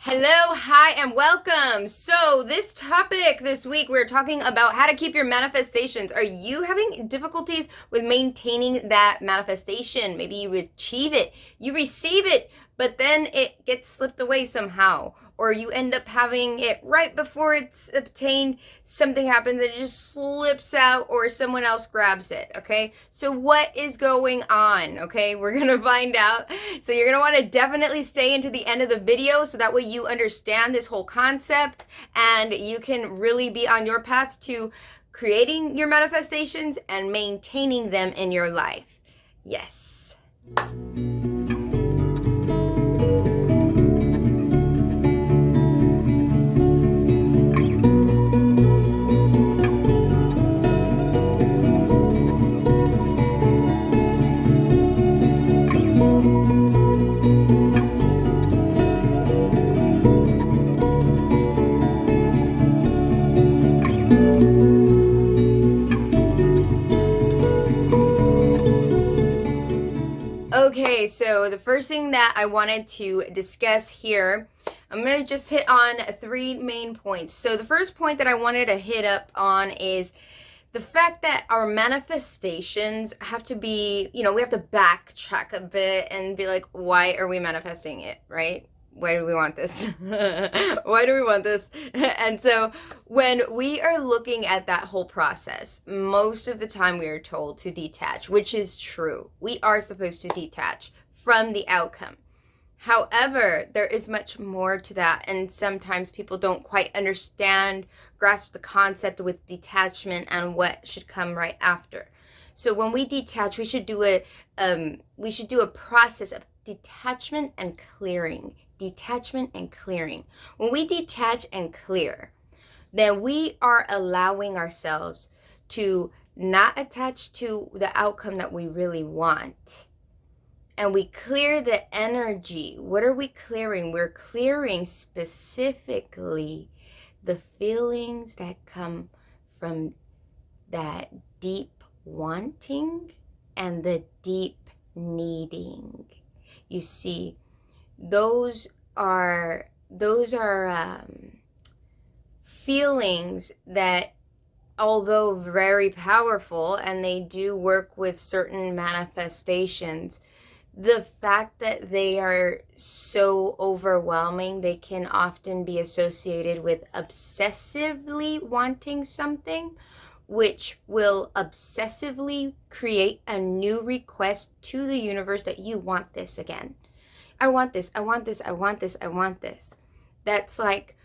Hello, hi, and welcome. So, this topic this week, we're talking about how to keep your manifestations. Are you having difficulties with maintaining that manifestation? Maybe you achieve it, you receive it, but then it gets slipped away somehow, or you end up having it right before it's obtained. Something happens, it just slips out, or someone else grabs it. Okay, so what is going on? Okay, we're gonna find out. So you're gonna want to definitely stay into the end of the video so that way you understand this whole concept and you can really be on your path to creating your manifestations and maintaining them in your life. Yes. Okay, so the first thing that I wanted to discuss here, I'm going to just hit on three main points. So the first point that I wanted to hit up on is the fact that our manifestations have to be, we have to backtrack a bit and be like, why are we manifesting it, right? Why do we want this? Why do we want this? And so when we are looking at that whole process, most of the time we are told to detach, which is true. We are supposed to detach from the outcome. However, there is much more to that, and sometimes people don't quite understand, grasp the concept with detachment and what should come right after. So when we detach, we should do a process of detachment and clearing. Detachment and clearing. When we detach and clear, then we are allowing ourselves to not attach to the outcome that we really want. And we clear the energy. What are we clearing? We're clearing specifically the feelings that come from that deep wanting and the deep needing. You see, those are feelings that, although very powerful and they do work with certain manifestations, the fact that they are so overwhelming, they can often be associated with obsessively wanting something, which will obsessively create a new request to the universe that you want this again. I want this, I want this, I want this, I want this. That's like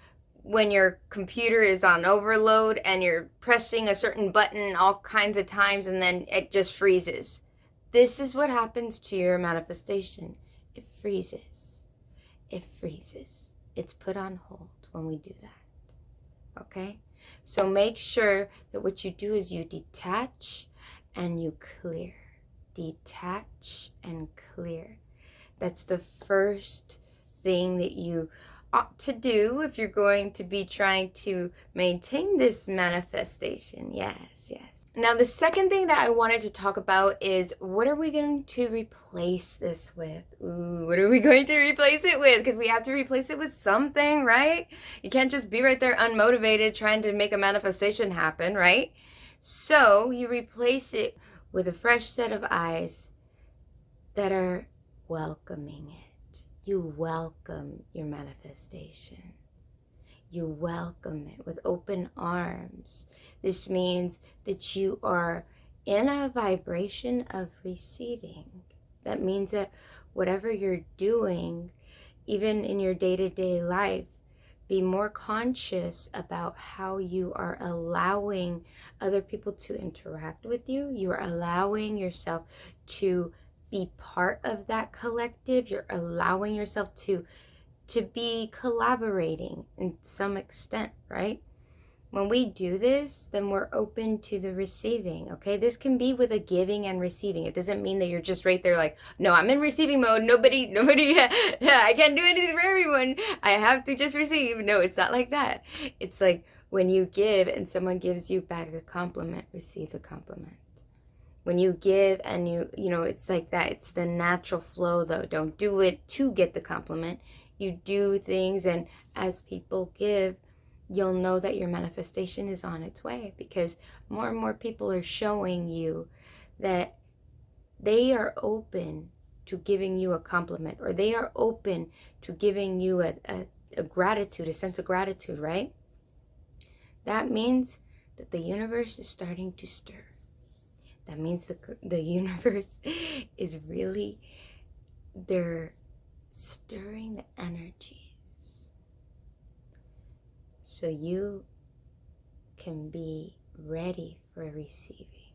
when your computer is on overload and you're pressing a certain button all kinds of times and then it just freezes. This is what happens to your manifestation. It freezes. It freezes. It's put on hold when we do that. Okay? So make sure that what you do is you detach and you clear. Detach and clear. That's the first thing that you ought to do if you're going to be trying to maintain this manifestation. Yes, yes. Now, the second thing that I wanted to talk about is what are we going to replace this with? Ooh, what are we going to replace it with? Because we have to replace it with something, right? You can't just be right there unmotivated trying to make a manifestation happen, right? So you replace it with a fresh set of eyes that are welcoming it. You welcome your manifestation. You welcome it with open arms. This means that you are in a vibration of receiving. That means that whatever you're doing, even in your day-to-day life, be more conscious about how you are allowing other people to interact with you. You are allowing yourself to be part of that collective. You're allowing yourself to be collaborating in some extent, right? When we do this, then we're open to the receiving, okay? This can be with a giving and receiving. It doesn't mean that you're just right there like, no, I'm in receiving mode. Nobody, I can't do anything for everyone. I have to just receive. No, it's not like that. It's like when you give and someone gives you back a compliment, receive the compliment. When you give and it's like that. It's the natural flow, though. Don't do it to get the compliment. you do things, and as people give, you'll know that your manifestation is on its way, because more and more people are showing you that they are open to giving you a compliment, or they are open to giving you a gratitude, a sense of gratitude, right? That means that the universe is starting to stir. That means the universe is really, they're stirring the energies. So you can be ready for receiving.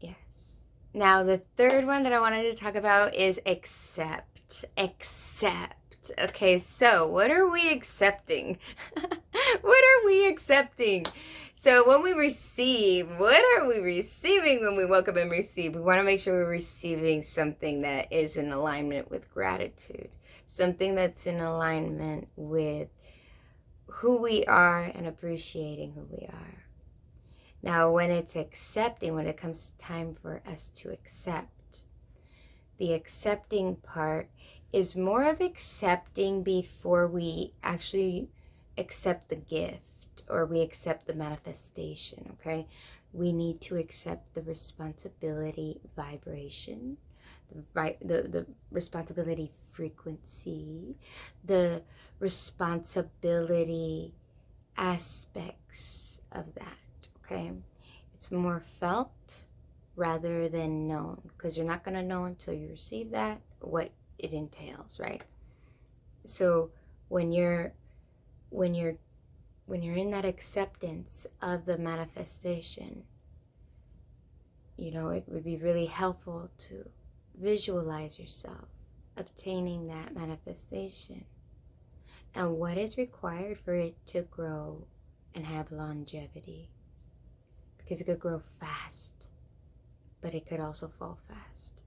Yes. Now, the third one that I wanted to talk about is accept. Accept. Okay, so what are we accepting? What are we accepting? So when we receive, what are we receiving when we welcome and receive? We want to make sure we're receiving something that is in alignment with gratitude, something that's in alignment with who we are and appreciating who we are. Now, when it's accepting, when it comes time for us to accept, the accepting part is more of accepting before we actually accept the gift or we accept the manifestation, okay? We need to accept the responsibility vibration, the responsibility frequency, the responsibility aspects of that, okay? It's more felt rather than known, because you're not going to know until you receive that what it entails, right? So when you're in that acceptance of the manifestation, you know, it would be really helpful to visualize yourself obtaining that manifestation and what is required for it to grow and have longevity, because it could grow fast, but it could also fall fast.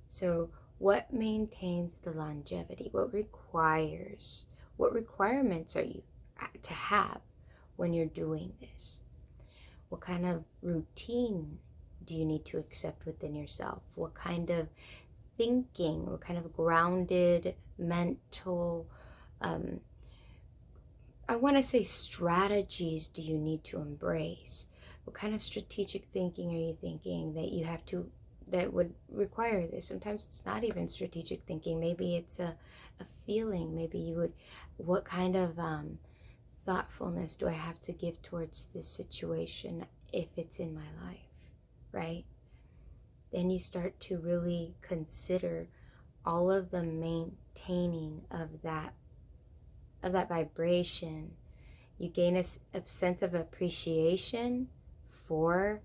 So what maintains the longevity? What requirements are you to have when you're doing this? What kind of routine do you need to accept within yourself? What kind of thinking, what kind of grounded mental, I want to say strategies do you need to embrace? What kind of strategic thinking are you thinking that you have to, that would require this? Sometimes it's not even strategic thinking. Maybe it's a feeling. Maybe you would, what kind of thoughtfulness do I have to give towards this situation if it's in my life, right? Then you start to really consider all of the maintaining of that vibration. You gain a sense of appreciation for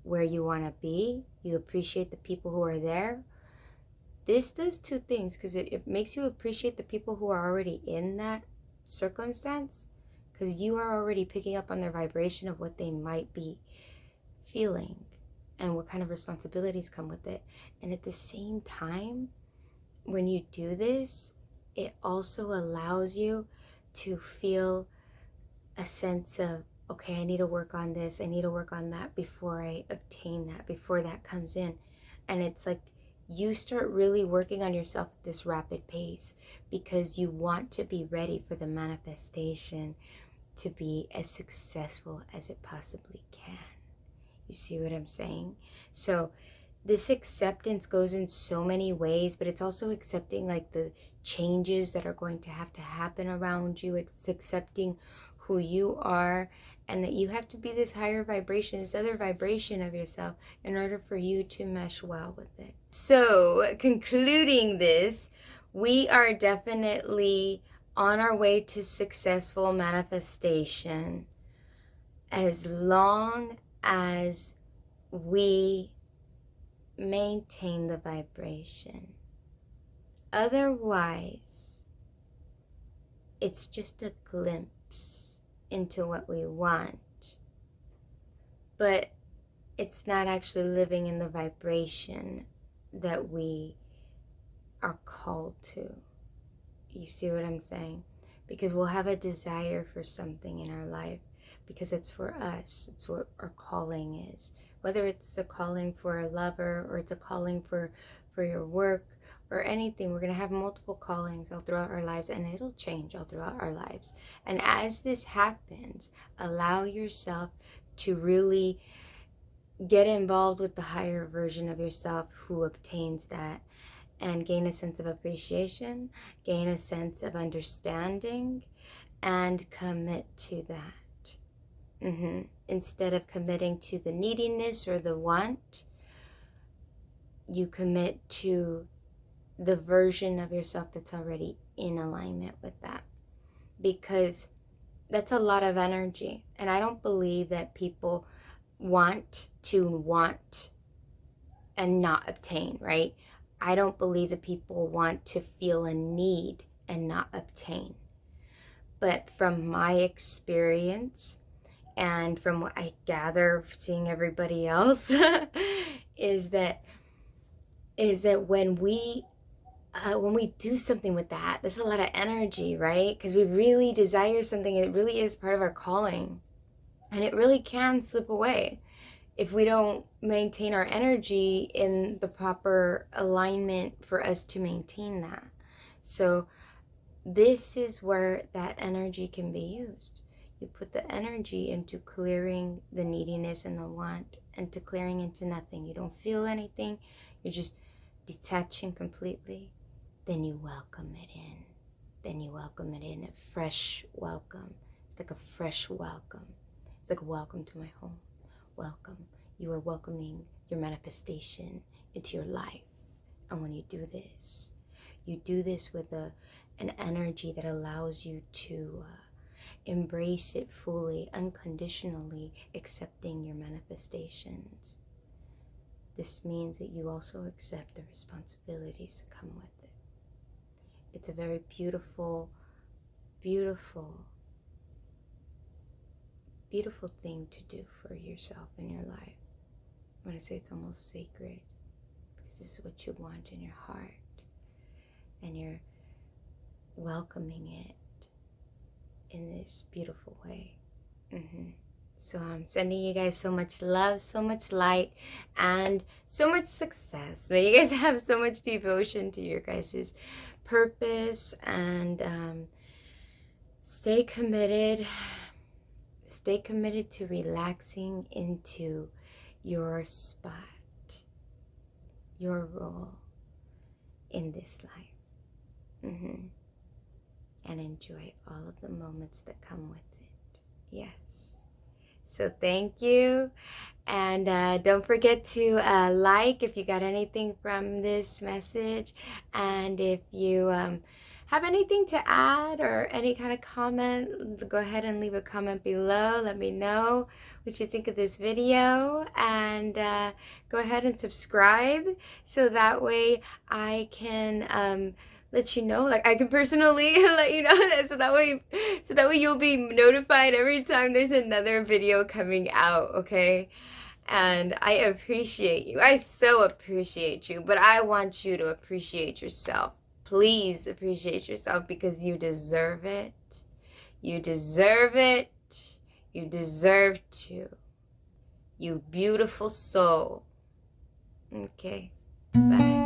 where you want to be. You appreciate the people who are there. This does two things, because it makes you appreciate the people who are already in that circumstance, because you are already picking up on their vibration of what they might be feeling and what kind of responsibilities come with it. And at the same time, when you do this, it also allows you to feel a sense of, okay, I need to work on this, I need to work on that before I obtain that, before that comes in. And it's like you start really working on yourself at this rapid pace, because you want to be ready for the manifestation to be as successful as it possibly can. You see what I'm saying? So this acceptance goes in so many ways, but it's also accepting like the changes that are going to happen around you. It's accepting who you are, and that you have to be this higher vibration, this other vibration of yourself, in order for you to mesh well with it. So concluding this, we are definitely on our way to successful manifestation as long as we maintain the vibration. Otherwise, it's just a glimpse into what we want, but it's not actually living in the vibration that we are called to. You see what I'm saying? Because we'll have a desire for something in our life because it's for us. It's what our calling is. Whether it's a calling for a lover, or it's a calling for your work, or anything. We're going to have multiple callings all throughout our lives, and it'll change all throughout our lives. And as this happens, allow yourself to really get involved with the higher version of yourself who obtains that, and gain a sense of appreciation, gain a sense of understanding, and commit to that. Instead of committing to the neediness or the want, you commit to the version of yourself that's already in alignment with that. Because that's a lot of energy. And I don't believe that people want and not obtain, right? I don't believe that people want to feel a need and not obtain. But from my experience and from what I gather seeing everybody else is that when we do something with that, there's a lot of energy, right? Because we really desire something, and it really is part of our calling, and it really can slip away if we don't maintain our energy in the proper alignment for us to maintain that. So this is where that energy can be used. You put the energy into clearing the neediness and the want, and to clearing into nothing. You don't feel anything. You're just detaching completely. Then you welcome it in. Then you welcome it in, a fresh welcome. It's like a fresh welcome. It's like a welcome to my home. Welcome. You are welcoming your manifestation into your life. And when you do this with an energy that allows you to embrace it fully, unconditionally, accepting your manifestations. This means that you also accept the responsibilities that come with it. It's a very beautiful, beautiful, beautiful thing to do for yourself in your life. I want to say it's almost sacred, because this is what you want in your heart, and you're welcoming it in this beautiful way. So I'm sending you guys so much love, so much light, and so much success. May you guys have so much devotion to your guys' purpose, and stay committed to relaxing into your spot, your role in this life. And enjoy all of the moments that come with it. Yes. So thank you. And don't forget to like if you got anything from this message. And if you have anything to add or any kind of comment, go ahead and leave a comment below. Let me know what you think of this video. And go ahead and subscribe, so that way I can let you know, like I can personally let you know that, so that way you'll be notified every time there's another video coming out, okay? And I appreciate you. I so appreciate you, but I want you to appreciate yourself. Please appreciate yourself, because you deserve it. You deserve it. You deserve to. You beautiful soul. Okay, bye.